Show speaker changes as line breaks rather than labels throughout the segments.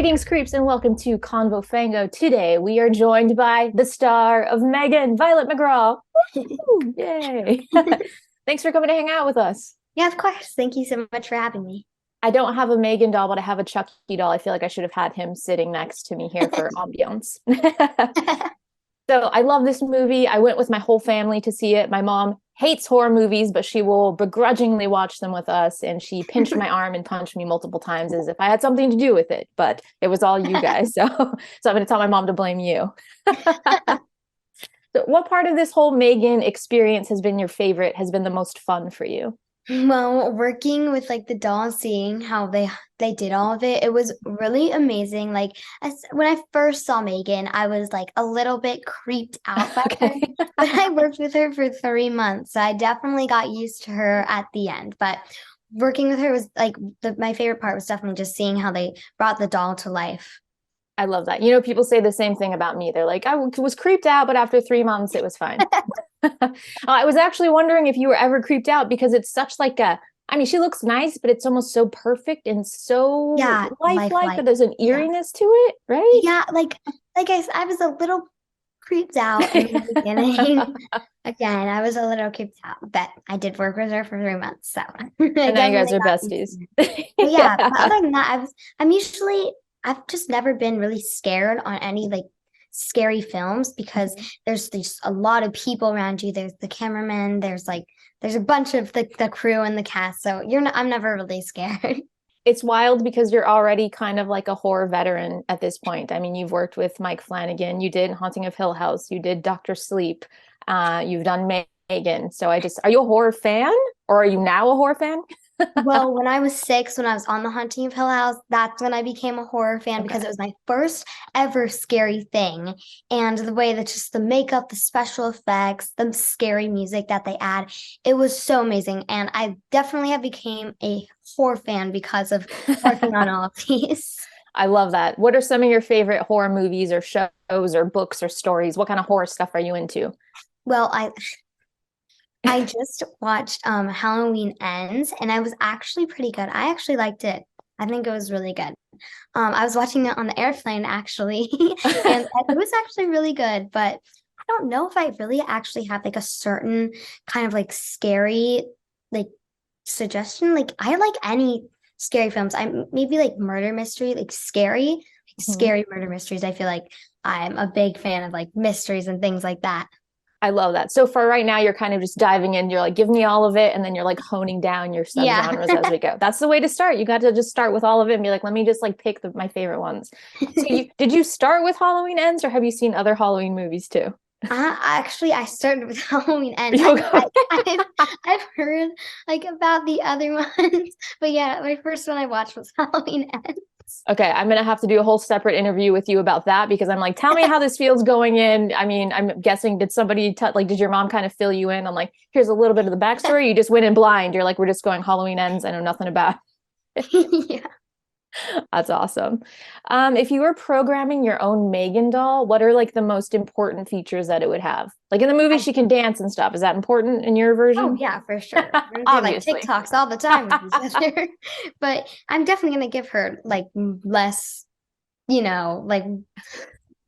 Greetings, creeps, and welcome to Convo Fango. Today, we are joined by the star of M3GAN, Violet McGraw. Woo! Yay! Thanks for coming to hang out with us.
Yeah, of course. Thank you so much for having me.
I don't have a M3GAN doll, but I have a Chucky doll. I feel like I should have had him sitting next to me here for ambiance. So I love this movie. I went with my whole family to see it. My mom hates horror movies, but she will begrudgingly watch them with us. And she pinched my arm and punched me multiple times as if I had something to do with it. But it was all you guys. So I'm going to tell my mom to blame you. So what part of this whole M3GAN experience has been your favorite, has been the most fun for you?
Well, working with like the doll, seeing how they did all of it, it was really amazing. Like when I first saw M3GAN, I was like a little bit creeped out by her, but I worked with her for 3 months, so I definitely got used to her at the end. But working with her was like my favorite part was definitely just seeing how they brought the doll to life.
I love that. You know, people say the same thing about me. They're like, I was creeped out, but after 3 months, it was fine. I was actually wondering if you were ever creeped out because it's such like I mean, she looks nice, but it's almost so perfect and so
Yeah,
lifelike that
lifelike.
there's an
Yeah.
eeriness to it, right?
Yeah, like I was a little creeped out in the beginning. Again, I was a little creeped out, but I did work with her for 3 months, so I
And now you guys
definitely
are
got used
besties.
to it. But yeah, but
Yeah.
other than that, I'm usually I've just never been really scared on any like scary films because there's just a lot of people around you. There's the cameraman, there's a bunch of the crew and the cast, so I'm never really scared.
It's wild because you're already kind of like a horror veteran at this point. I mean, you've worked with Mike Flanagan, you did Haunting of Hill House, you did Dr. Sleep, you've done M3GAN. So are you a horror fan or are you now a horror fan?
Well, when I was 6, when I was on The Haunting of Hill House, that's when I became a horror fan because
Okay.
it was my first ever scary thing. And the way that just the makeup, the special effects, the scary music that they add, it was so amazing. And I definitely have became a horror fan because of working on all of these.
I love that. What are some of your favorite horror movies or shows or books or stories? What kind of horror stuff are you into?
Well, I just watched Halloween Ends and I was actually pretty good. I actually liked it. I think it was really good. I was watching it on the airplane actually, and it was actually really good, but I don't know if I really actually have like a certain kind of like scary like suggestion. Like I like any scary films. I'm maybe like murder mystery, like
Mhm.
scary murder mysteries. I feel like I'm a big fan of like mysteries and things like that.
I love that. So for right now, you're kind of just diving in. You're like, give me all of it. And then you're like honing down your
Yeah.
subgenres as we go. That's the way to start. You got to just start with all of it and be like, let me just like pick my favorite ones. So did you start with Halloween Ends or have you seen other Halloween movies too?
I started with Halloween Ends.
Okay.
I've heard like about the other ones, but yeah, my first one I watched was Halloween Ends.
Okay, I'm gonna have to do a whole separate interview with you about that because I'm like, tell me how this feels going in. I mean, I'm guessing did somebody like did your mom kind of fill you in on like here's a little bit of the backstory? You just went in blind. You're like, we're just going Halloween Ends. I know nothing about.
Yeah.
That's awesome. If you were programming your own M3GAN doll, what are like the most important features that it would have? Like in the movie,
I,
she can dance and stuff. Is that important in your
oh
version?
yeah, for sure. We're gonna do like
Obviously.
TikToks all the time with each other. But I'm definitely gonna give her like less, like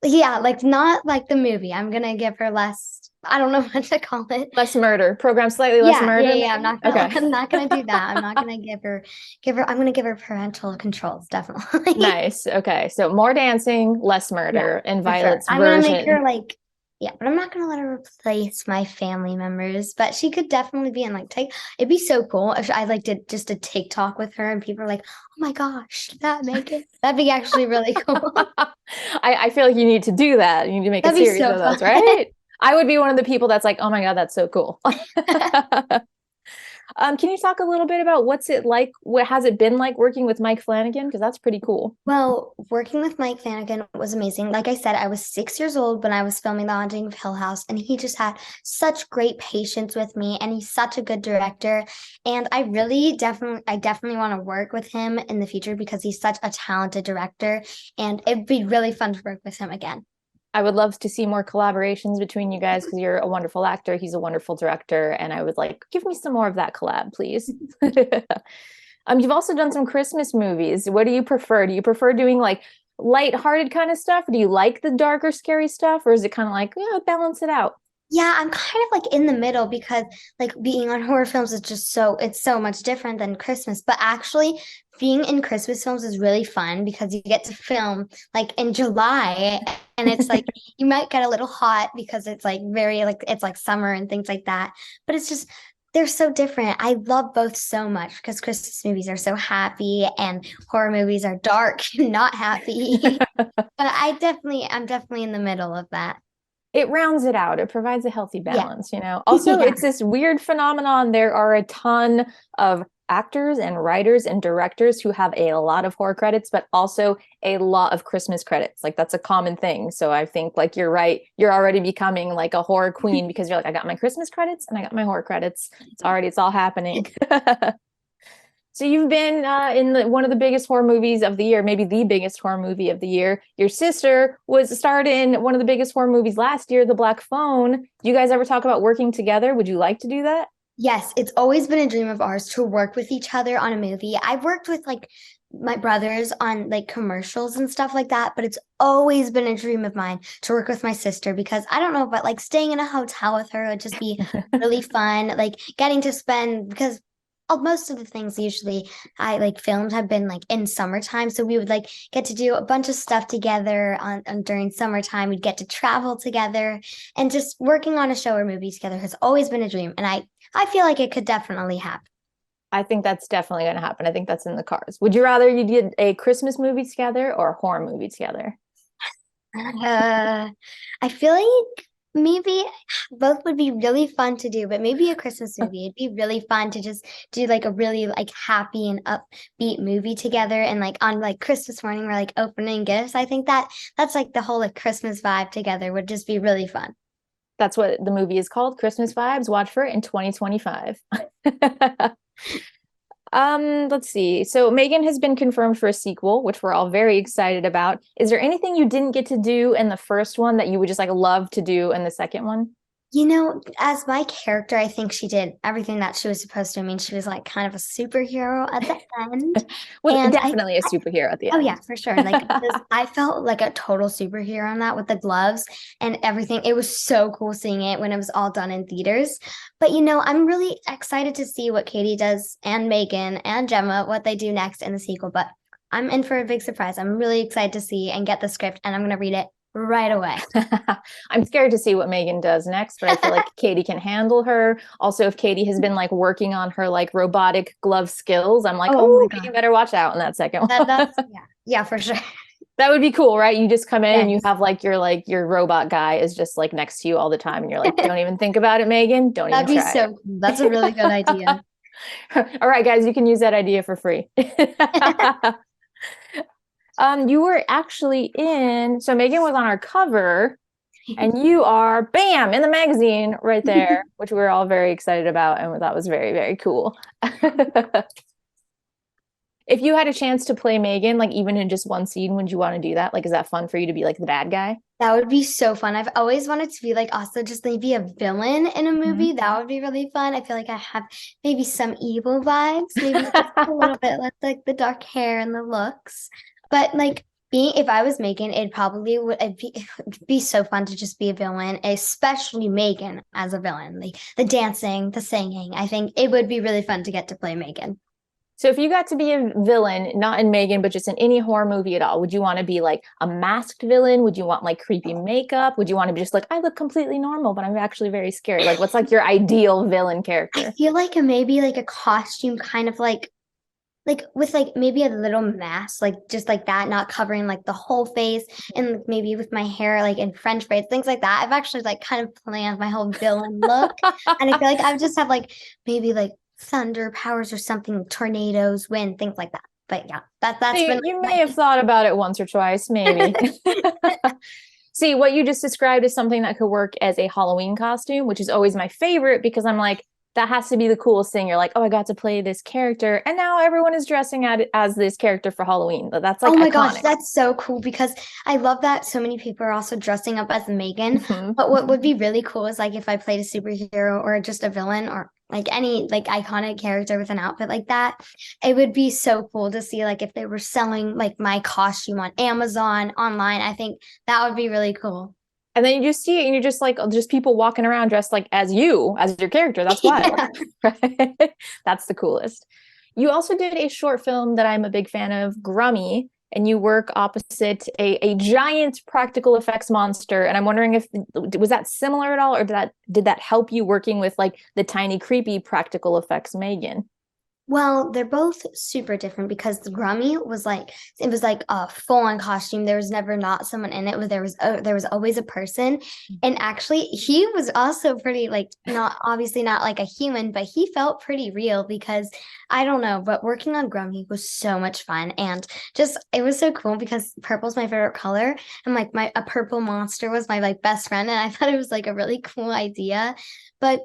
yeah, like not like the movie. I'm gonna give her less, I don't know what to call it.
Less murder. Program slightly less
Yeah.
murder,
Yeah. I'm
maybe?
not gonna
Okay.
I'm not gonna do that. I'm not gonna I'm gonna give her parental controls, definitely.
Nice. Okay. So more dancing, less
Yeah,
murder, and
for sure.
Violet's
I'm gonna make
version.
her like, yeah, but I'm not gonna let her replace my family members. But she could definitely be in like take. It'd be so cool if I like did just a TikTok with her and people are like, "Oh my gosh, did that make it?" That'd be actually really cool.
I feel like you need to do that. You need to make a
That'd be
series
so
of
fun.
those, right? I would be one of the people that's like, oh my God, that's so cool. Can you talk a little bit about what's it like? What has it been like working with Mike Flanagan? Because that's pretty cool.
Well, working with Mike Flanagan was amazing. Like I said, I was 6 years old when I was filming The Haunting of Hill House, and he just had such great patience with me, and he's such a good director. And I definitely want to work with him in the future because he's such a talented director, and it'd be really fun to work with him again.
I would love to see more collaborations between you guys because you're a wonderful actor. He's a wonderful director. And I would like, give me some more of that collab, please. You've also done some Christmas movies. What do you prefer? Do you prefer doing like lighthearted kind of stuff? Do you like the darker, scary stuff, or is it kind of like, yeah, balance it out?
Yeah, I'm kind of like in the middle because like being on horror films is just it's so much different than Christmas. But actually, being in Christmas films is really fun because you get to film like in July and it's like you might get a little hot because it's like very like it's like summer and things like that. But it's just they're so different. I love both so much because Christmas movies are so happy and horror movies are dark and not happy. But I'm definitely in the middle of that.
It rounds it out. It provides a healthy
Yeah.
balance, you know. Also,
Yeah.
it's this weird phenomenon. There are a ton of actors and writers and directors who have a lot of horror credits, but also a lot of Christmas credits. Like that's a common thing. So I think like you're right. You're already becoming like a horror queen because you're like, I got my Christmas credits and I got my horror credits. It's all happening. So you've been in one of the biggest horror movies of the year, maybe the biggest horror movie of the year. Your sister was starred in one of the biggest horror movies last year, The Black Phone. Do you guys ever talk about working together? Would you like to do that?
Yes, it's always been a dream of ours to work with each other on a movie. I've worked with like my brothers on like commercials and stuff like that, but it's always been a dream of mine to work with my sister because I don't know, but like staying in a hotel with her would just be really fun. Like getting to spend because most of the things usually I like filmed have been like in summertime. So we would like get to do a bunch of stuff together on during summertime. We'd get to travel together and just working on a show or movie together has always been a dream. And I feel like it could definitely happen.
I think that's definitely going to happen. I think that's in the cards. Would you rather you did a Christmas movie together or a horror movie together?
I feel like maybe both would be really fun to do, but maybe a Christmas movie. It'd be really fun to just do like a really like happy and upbeat movie together and like on like Christmas morning we're like opening gifts. I think that's like the whole like Christmas vibe together would just be really fun.
That's what the movie is called, Christmas Vibes. Watch for it in 2025. Let's see. So M3GAN has been confirmed for a sequel, which we're all very excited about. Is there anything you didn't get to do in the first one that you would just like love to do in the second one?
You know, as my character, I think she did everything that she was supposed to. I mean, she was like kind of a superhero at the end.
Was
And
definitely a superhero at the
oh
end.
yeah, for sure. Like I felt like a total superhero on that with the gloves and everything. It was so cool seeing it when it was all done in theaters. But you know, I'm really excited to see what Katie does and M3GAN and Gemma, what they do next in the sequel. But I'm in for a big surprise. I'm really excited to see and get the script and I'm gonna read it right away.
I'm scared to see what M3GAN does next, but I feel like Katie can handle her. Also, if Katie has been like working on her like robotic glove skills, I'm like, oh, you better watch out in that second one.
Yeah, for sure.
That would be cool, right? You just come in and you
Yes.
have like your robot guy is just like next to you all the time, and you're like, don't even think about it, M3GAN. Don't
That'd
even
be
try
so cool. That's a really good idea.
All right, guys, you can use that idea for free. You were actually so M3GAN was on our cover, and you are bam in the magazine right there, which we were all very excited about, and that was very, very cool. If you had a chance to play M3GAN, like even in just one scene, would you want to do that? Like, is that fun for you to be like the bad guy?
That would be so fun. I've always wanted to be like also just maybe a villain in a movie. That would be really fun. I feel like I have maybe some evil vibes, maybe just a little bit with like the dark hair and the looks. But like if I was M3GAN, it'd be so fun to just be a villain, especially M3GAN as a villain. Like the dancing, the singing. I think it would be really fun to get to play M3GAN.
So if you got to be a villain, not in M3GAN, but just in any horror movie at all, would you want to be like a masked villain? Would you want like creepy makeup? Would you want to be just like, I look completely normal, but I'm actually very scary? Like, what's like your ideal villain character?
I feel like maybe like a costume kind of like with like maybe a little mask, like just like that, not covering like the whole face, and maybe with my hair like in French braids, things like that. I've actually like kind of planned my whole villain look, and I feel like I would just have like maybe like thunder powers or something, tornadoes, wind, things like that. But yeah, that's
you,
been
you may have thought about it once or twice, maybe. See, what you just described is something that could work as a Halloween costume, which is always my favorite because I'm like, That has to be the coolest thing. You're like, oh, I got to play this character, and now everyone is dressing as this character for Halloween. That's like
Oh my gosh,
iconic.
that's so cool because I love that so many people are also dressing up as Megan.
Mhm.
But what would be really cool is like if I played a superhero or just a villain or like any like iconic character with an outfit like that. It would be so cool to see like if they were selling like my costume on Amazon online. I think that would be really cool.
And then you just see it, and you're just like, just people walking around dressed like as you, as your character. That's wild.
Yeah.
Right? That's the coolest. You also did a short film that I'm a big fan of, Grummy, and you work opposite a giant practical effects monster. And I'm wondering if was that similar at all, or did that help you working with like the tiny creepy practical effects Megan?
Well, they're both super different because the Grummy was like it was like a full-on costume. There was never not someone in it. There was always a person, and actually he was also pretty like not obviously not like a human, but he felt pretty real because I don't know. But working on Grummy was so much fun, and just it was so cool because purple's my favorite color, and like my a purple monster was my like best friend, and I thought it was like a really cool idea, but.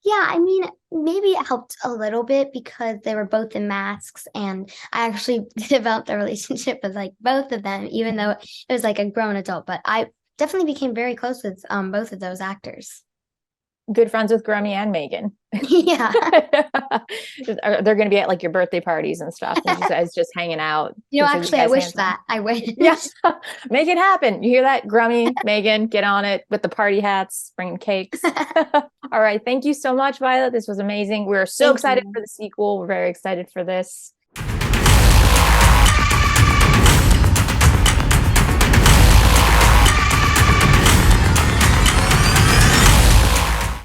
Yeah, I mean, maybe it helped a little bit because they were both in masks, and I actually developed a relationship with like both of them, even though it was like a grown adult. But I definitely became very close with both of those actors.
Good friends with Grummy and Megan.
Yeah.
They're going to be at like your birthday parties and stuff, and you guys just hanging out. So you
Actually, I
guys
wish
handsome.
that. I wish.
Yes, make it happen. You hear that, Grummy, Megan? Get on it with the party hats, bringing cakes. All right, thank you so much, Violet. This was amazing. We're so
Thank
excited
you.
for the sequel. We're very excited for this.